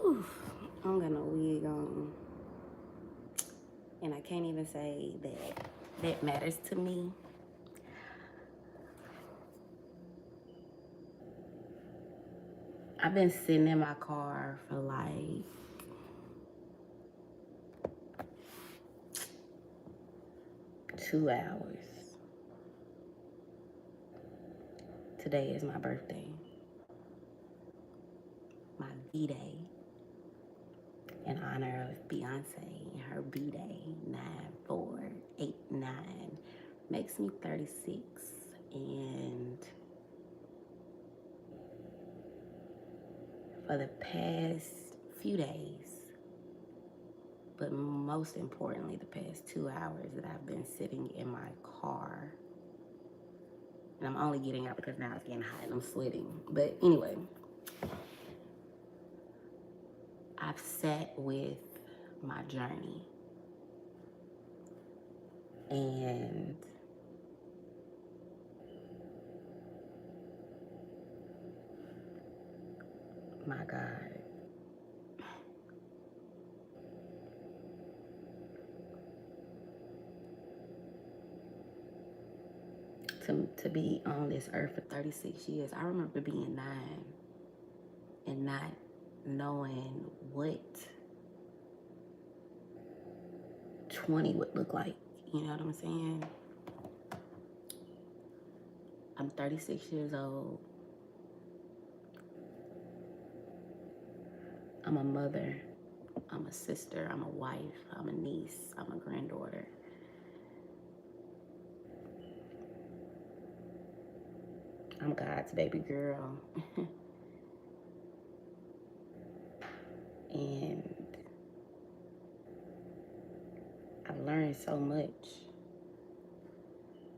Whew, I'm gonna wig on. And I can't even say that that matters to me. I've been sitting in my car for like 2 hours. Today is my birthday. My B-Day. In honor of Beyonce and her B-Day, 9/4/89, makes me 36. And for the past few days, but most importantly, the past 2 hours that I've been sitting in my car, and I'm only getting out because now it's getting hot and I'm sweating. But anyway, I've sat with my journey, and my God, to be on this earth for 36 years. I remember being 9 and not knowing what 20 would look like. You know what I'm saying? I'm 36 years old. I'm a mother. I'm a sister. I'm a wife. I'm a niece. I'm a granddaughter. I'm God's baby girl. And I've learned so much.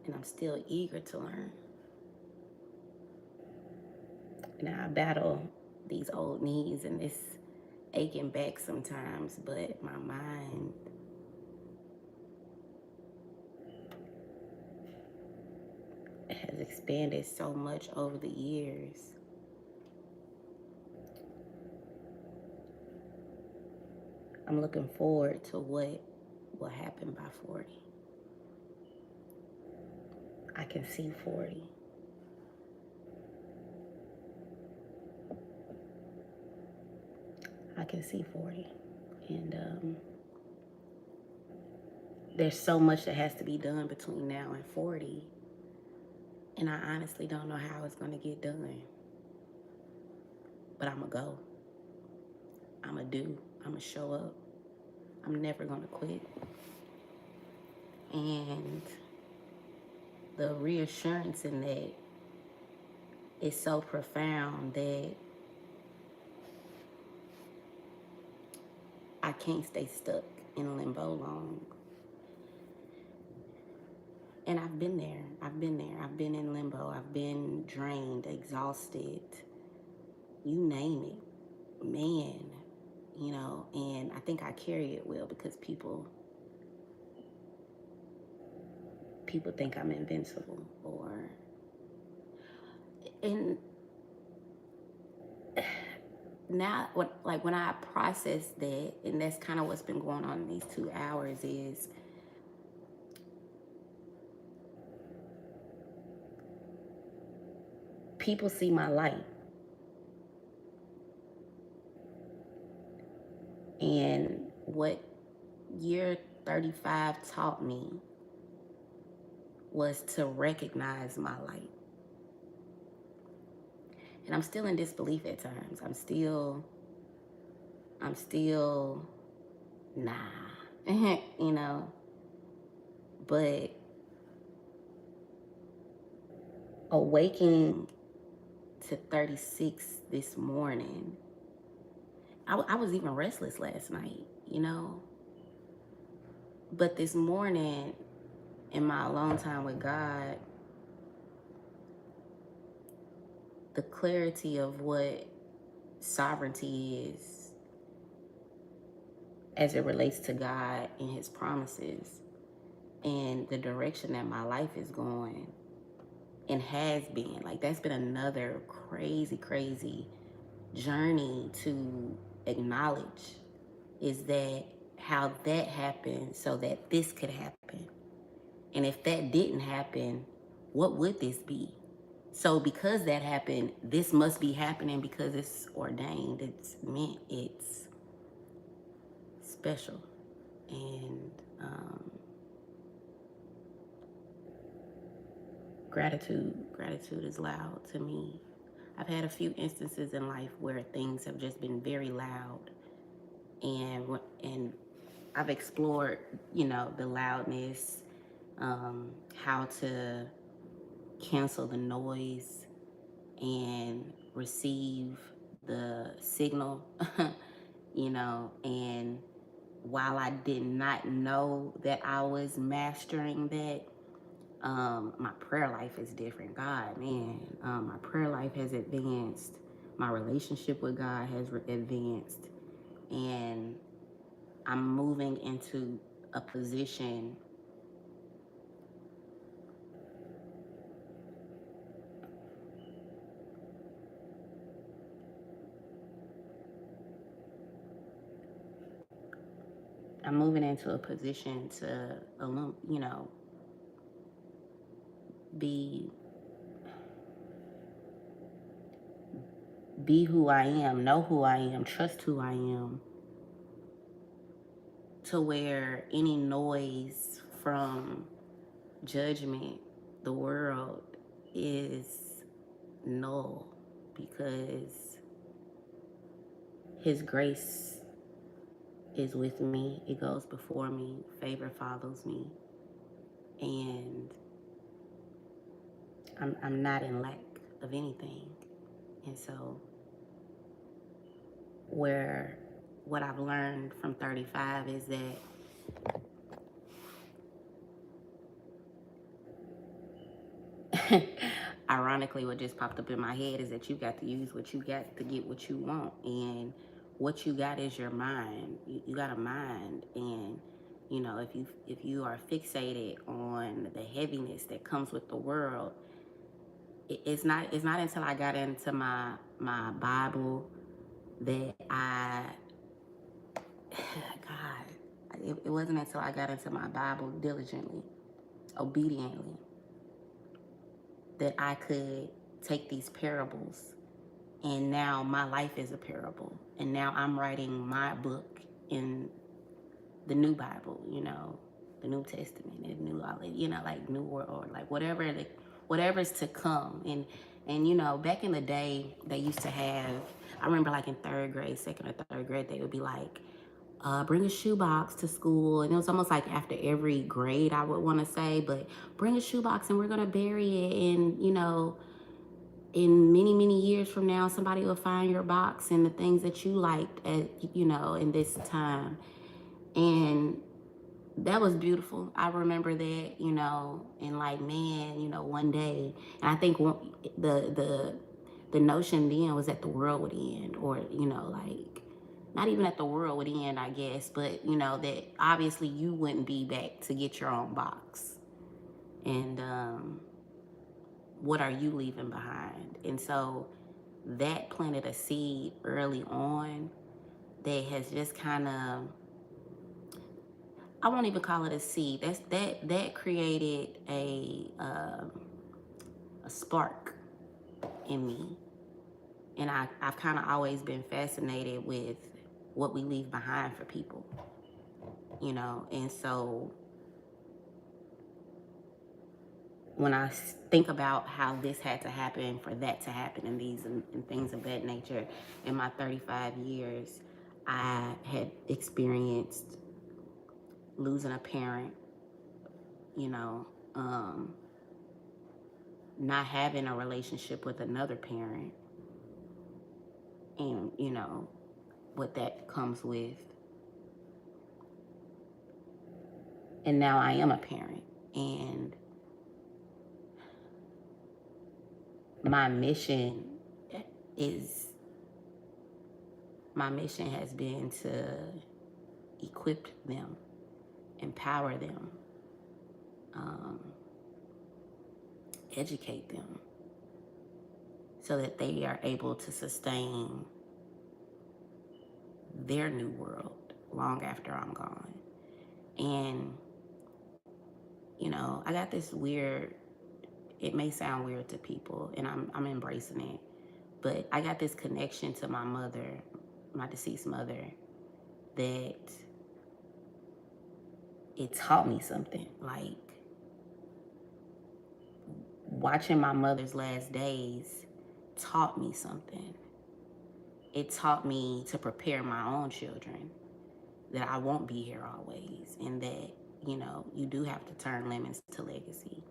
And I'm still eager to learn. Now I battle these old knees and this aching back sometimes, but my mind has expanded so much over the years. I'm looking forward to what will happen by 40. I can see 40. I can see 40. And there's so much that has to be done between now and 40. And I honestly don't know how it's going to get done. But I'm going to go. I'm going to do. I'm going to show up. I'm never going to quit. And the reassurance in that is so profound that I can't stay stuck in limbo long. And I've been there. I've been there. I've been in limbo. I've been drained, exhausted, you name it. Man, you know, and I think I carry it well because people think I'm invincible, and now when I process that, and that's kind of what's been going on in these 2 hours, is people see my light. And what year 35 taught me was to recognize my light. And I'm still in disbelief at times. I'm still nah, you know. But awakening to 36 this morning, I was even restless last night, you know. But this morning, in my alone time with God, the clarity of what sovereignty is as it relates to God and his promises and the direction that my life is going and has been. Like, that's been another crazy journey to acknowledge is that how that happened so that this could happen. And if that didn't happen, what would this be? So because that happened, this must be happening because it's ordained. It's meant. It's special. And gratitude is loud to me. I've had a few instances in life where things have just been very loud, and I've explored, the loudness, how to cancel the noise and receive the signal, and while I did not know that I was mastering that, my prayer life is different. God, man, my prayer life has advanced. My relationship with God has advanced, and I'm moving into a position. I'm moving into a position to, be be who I am, know who I am, trust who I am, to where any noise from judgment, the world, is null, because His grace is with me. It goes before me. Favor follows me, and I'm not in lack of anything. And so, what I've learned from 35 is that ironically, what just popped up in my head is that you got to use what you got to get what you want. And what you got is your mind. You got a mind. And, if you are fixated on the heaviness that comes with the world, it's not until I got into my Bible that God, it wasn't until I got into my Bible diligently, obediently, that I could take these parables, and now my life is a parable, and now I'm writing my book in the new Bible, the New Testament, the new, like New World, or like whatever's to come. And back in the day, they used to have, I remember like in third grade, second or third grade, they would be like, bring a shoebox to school. And it was almost like after every grade, I would want to say, but bring a shoebox and we're going to bury it. And, in many, many years from now, somebody will find your box and the things that you liked in this time. And that was beautiful. I remember that, and like, man, one day, and I think the notion then was that the world would end, or, like, not even that the world would end, I guess, but, that obviously you wouldn't be back to get your own box. And what are you leaving behind? And so that planted a seed early on that has just kind of, I won't even call it a seed. That created a spark in me, and I've kind of always been fascinated with what we leave behind for people, And so when I think about how this had to happen for that to happen, and things of that nature, in my 35 years, I had experienced losing a parent, not having a relationship with another parent, and what that comes with. And now I am a parent, and my mission has been to equip them, empower them, educate them, so that they are able to sustain their new world long after I'm gone. And, you know, I got this weird, it may sound weird to people, and I'm embracing it, but I got this connection to my mother, my deceased mother, that it taught me something. Like, watching my mother's last days taught me something. It taught me to prepare my own children, that I won't be here always, and that, you know, you do have to turn lemons to legacy,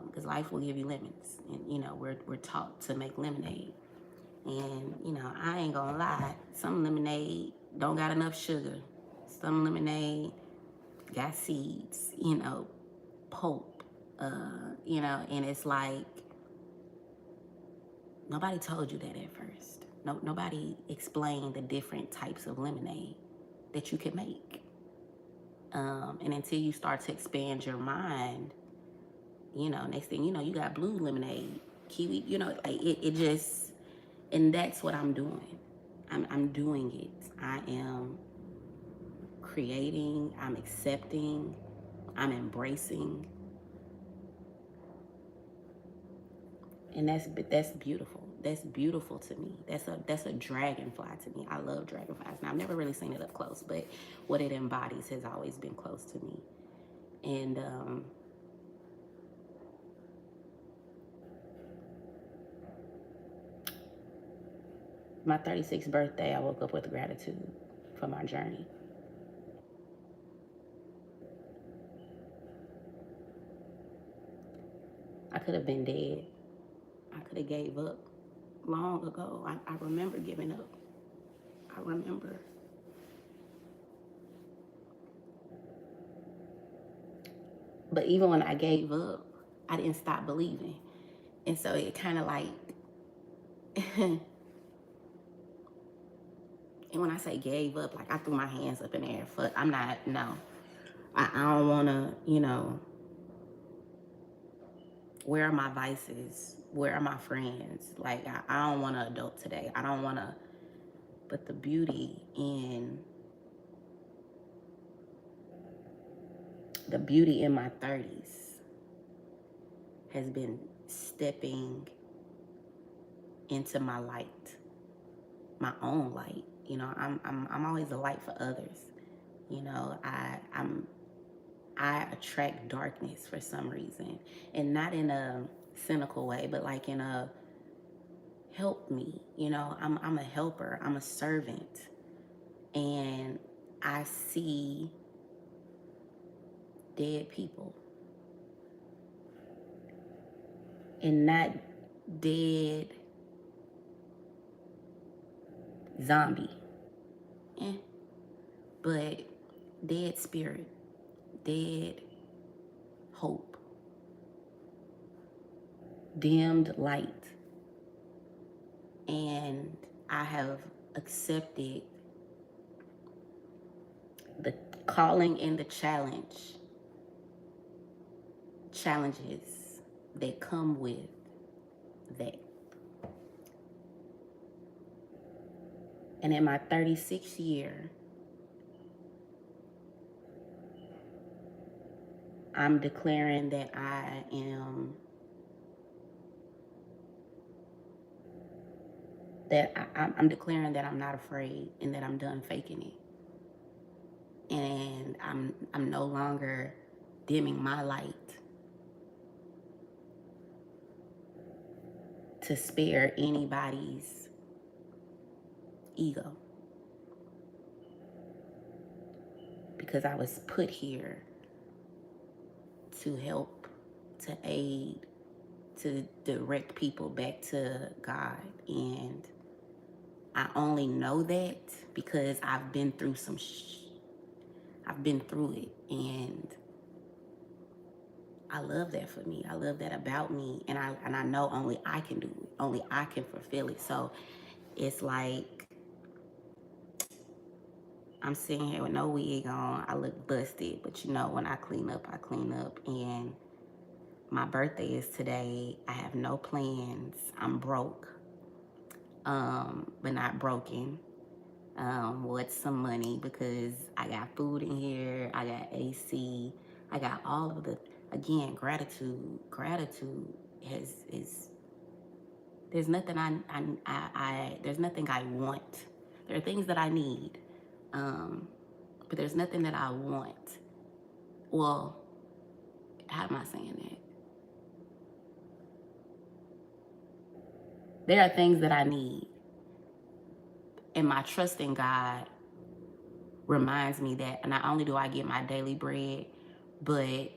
because life will give you lemons, and, you know, we're taught to make lemonade. And, you know, I ain't gonna lie, some lemonade don't got enough sugar. Some lemonade got seeds, you know, pulp, you know, and it's like, nobody told you that at first. No, nobody explained the different types of lemonade that you can make. And until you start to expand your mind, you know, next thing you know, you got blue lemonade, kiwi, you know, like it just, and that's what I'm doing. I'm doing it. I am creating, I'm accepting, I'm embracing. And that's beautiful. That's beautiful to me. That's a dragonfly to me. I love dragonflies. Now I've never really seen it up close, but what it embodies has always been close to me. And my 36th birthday, I woke up with gratitude for my journey. I could have been dead. I could have gave up long ago. I remember giving up. I remember. But even when I gave up, I didn't stop believing. And so it kind of like, and when I say gave up, like I threw my hands up in the air. I'm not, no. I don't want to, you know, where are my vices? Where are my friends? Like, I don't want to adult today. I don't want to, but the beauty in my 30s has been stepping into my light, my own light. You know, I'm always a light for others. You know, I attract darkness for some reason, and not in a cynical way, but like in a help me. You know, I'm a helper. I'm a servant, and I see dead people, and not dead zombie, eh, but dead spirit, dead hope, dimmed light. And I have accepted the calling and the challenges that come with that. And in my 36th year, I'm declaring that I'm declaring that I'm not afraid, and that I'm done faking it. And I'm no longer dimming my light to spare anybody's ego, because I was put here to help, to aid, to direct people back to God. And I only know that because I've been through I've been through it, and I love that for me. I love that about me, and I know only I can do it. Only I can fulfill it. So it's like I'm sitting here with no wig on. I look busted, but you know, when I clean up, I clean up. And my birthday is today. I have no plans. I'm broke, but not broken. what's some money, because I got food in here, I got AC, I got all of the, again, gratitude is, there's nothing there's nothing I want. There are things that I need, but there's nothing that I want. Well, how am I saying that? There are things that I need, and my trust in God reminds me that not only do I get my daily bread, but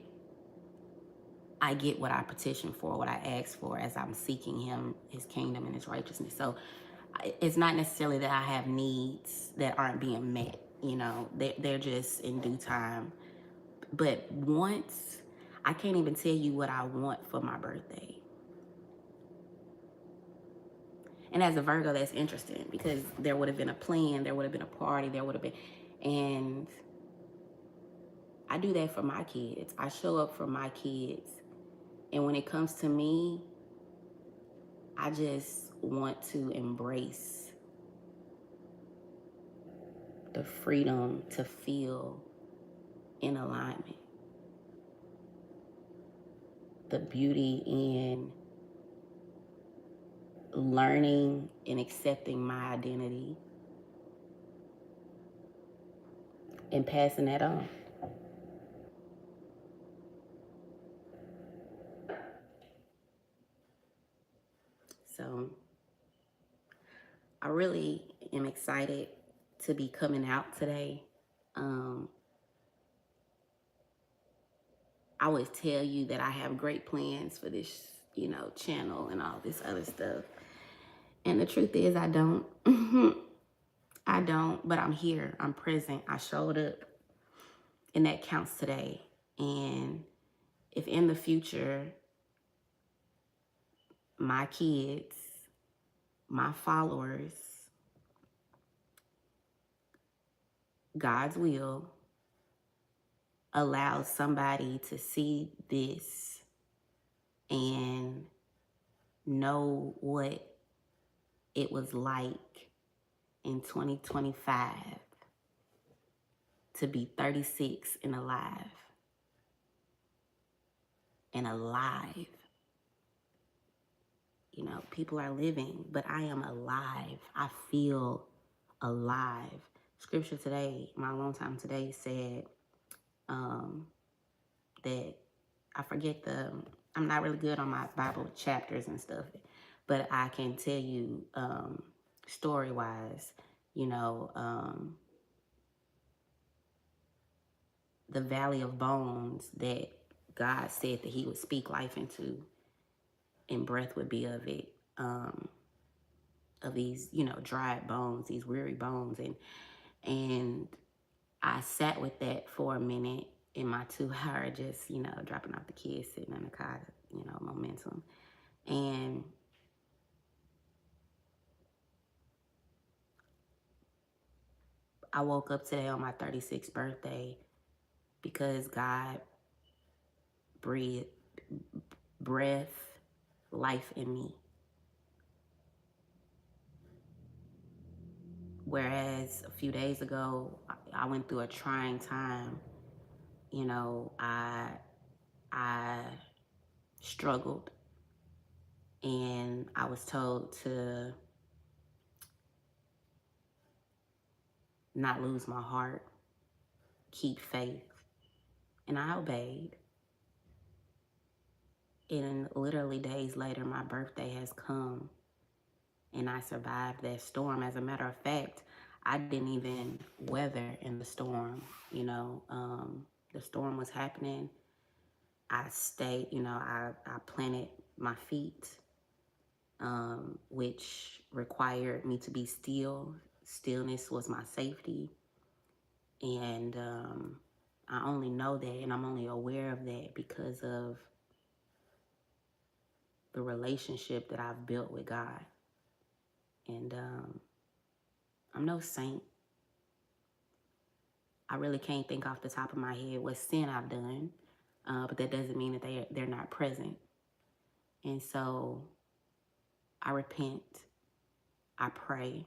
I get what I petition for, what I ask for as I'm seeking Him, His kingdom, and His righteousness. So it's not necessarily that I have needs that aren't being met. You know, they're just in due time. But once, I can't even tell you what I want for my birthday. And as a Virgo, that's interesting because there would have been a plan, there would have been a party, there would have been, and I do that for my kids. I show up for my kids. And when it comes to me, I just want to embrace the freedom to feel in alignment, the beauty in learning and accepting my identity and passing that on. So I really am excited to be coming out today. I always tell you that I have great plans for this, channel and all this other stuff. And the truth is I don't. I don't, but I'm here. I'm present. I showed up, and that counts today. And if in the future, my kids, my followers, God's will allows somebody to see this and know what it was like in 2025 to be 36 and alive. People are living, but I am alive. I feel alive. Scripture today, my alone time today said that I forget I'm not really good on my Bible chapters and stuff, but I can tell you story-wise, the valley of bones that God said that He would speak life into, and breath would be of it, of these, dried bones, these weary bones. And I sat with that for a minute in my 2 hour, just, dropping off the kids, sitting in the car, momentum. And I woke up today on my 36th birthday because God breathed breath, life in me. Whereas a few days ago, I went through a trying time. I struggled, and I was told to not lose my heart, keep faith, and I obeyed. And literally days later, my birthday has come, and I survived that storm. As a matter of fact, I didn't even weather in the storm. The storm was happening. I stayed, I planted my feet, which required me to be still. Stillness was my safety. And I only know that, and I'm only aware of that because of the relationship that I've built with God. And I'm no saint. I really can't think off the top of my head what sin I've done, but that doesn't mean that they're not present. And so I repent, I pray,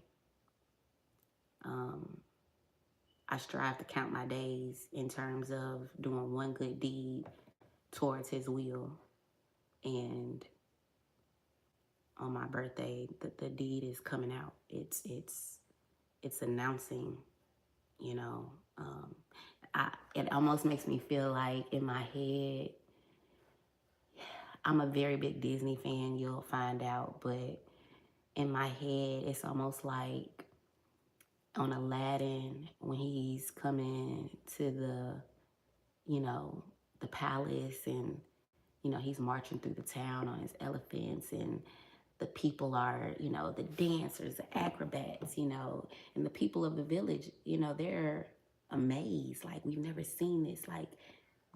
I strive to count my days in terms of doing one good deed towards his will. And on my birthday, the deed is coming out. It's announcing, you know. It almost makes me feel like in my head, I'm a very big Disney fan, you'll find out, but in my head, it's almost like on Aladdin when he's coming to the palace, and, he's marching through the town on his elephants, and the people are, the dancers, the acrobats, and the people of the village, they're amazed. Like, we've never seen this. Like,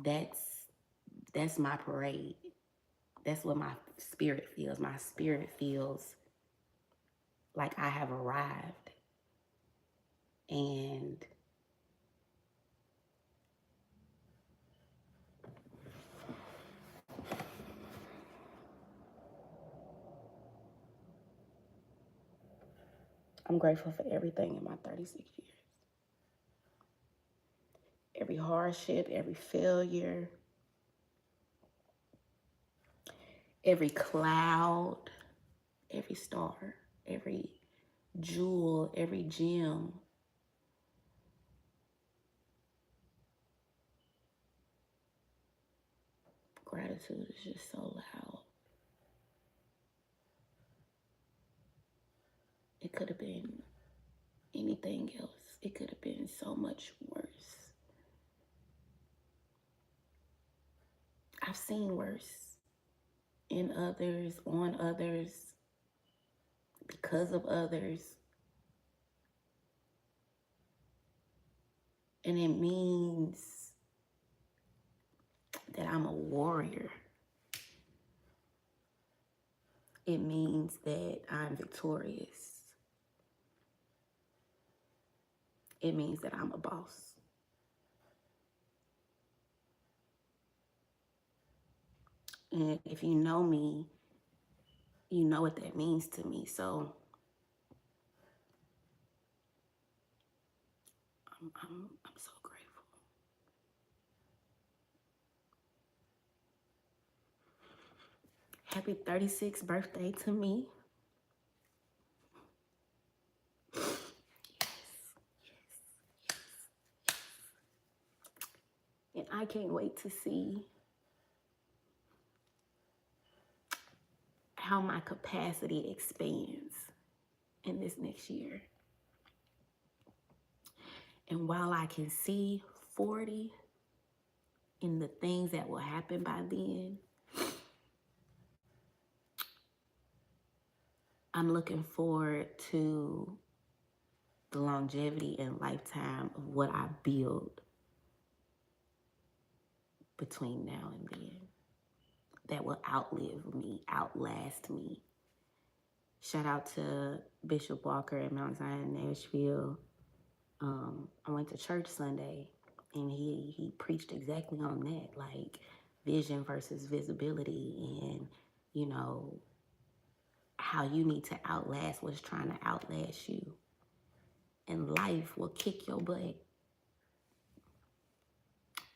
that's my parade. That's what my spirit feels. My spirit feels like I have arrived. And I'm grateful for everything in my 36 years. Every hardship, every failure, every cloud, every star, every jewel, every gem. Gratitude is just so loud. It could have been anything else. It could have been so much worse. I've seen worse in others, on others, because of others. And it means that I'm a warrior. It means that I'm victorious. It means that I'm a boss. And if you know me, you know what that means to me. So I'm so grateful. Happy 36th birthday to me. Yes, yes. And I can't wait to see how my capacity expands in this next year. And while I can see 40 in the things that will happen by then, I'm looking forward to the longevity and lifetime of what I build between now and then that will outlive me, outlast me. Shout out to Bishop Walker at Mount Zion, Nashville. I went to church Sunday, and he preached exactly on that, like vision versus visibility, and how you need to outlast what's trying to outlast you. And life will kick your butt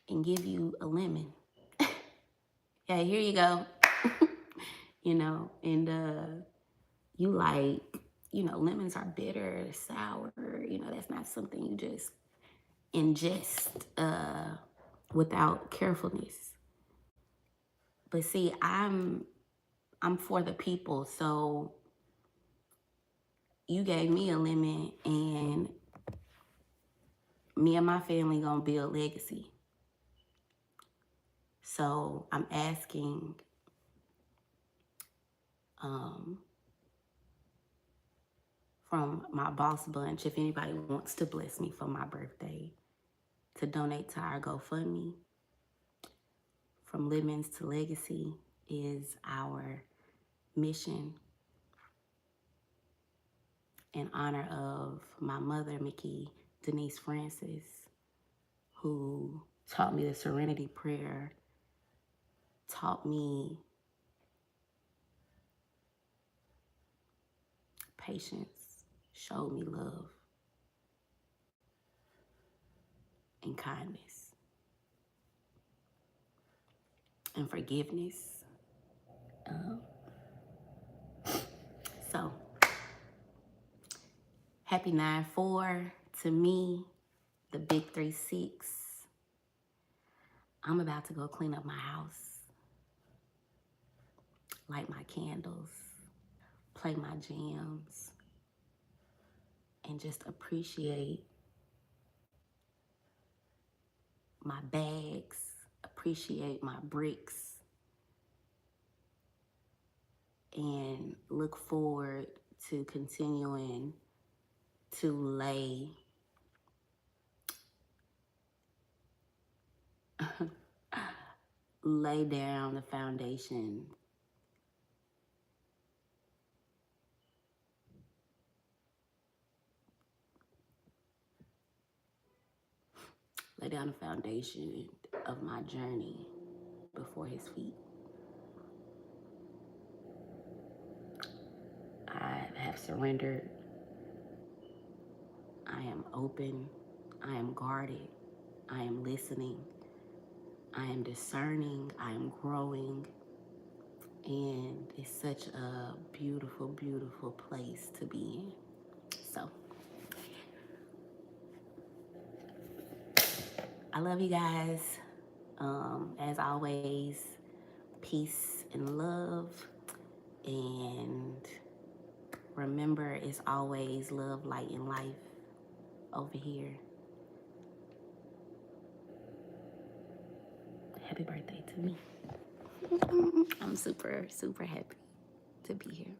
and give you a lemon. Yeah, here you go. And you like, lemons are bitter, sour. That's not something you just ingest without carefulness. But see, I'm for the people, so you gave me a lemon, and me and my family gonna build legacy. So I'm asking from my boss bunch, if anybody wants to bless me for my birthday, to donate to our GoFundMe. From Lemons to Legacy is our mission in honor of my mother, Mickey Denise Francis, who taught me the Serenity Prayer, taught me patience, showed me love. and kindness and forgiveness. So, happy 9/4 to me, the big 3/6. I'm about to go clean up my house, light my candles, play my jams, and just appreciate my bags, appreciate my bricks, and look forward to continuing to lay down the foundation of my journey before his feet. I have surrendered. I am open. I am guarded. I am listening. I am discerning. I am growing. And it's such a beautiful, beautiful place to be in. So, I love you guys. As always, peace and love. And remember, it's always love, light, and life over here. Happy birthday to me. I'm super, super happy to be here.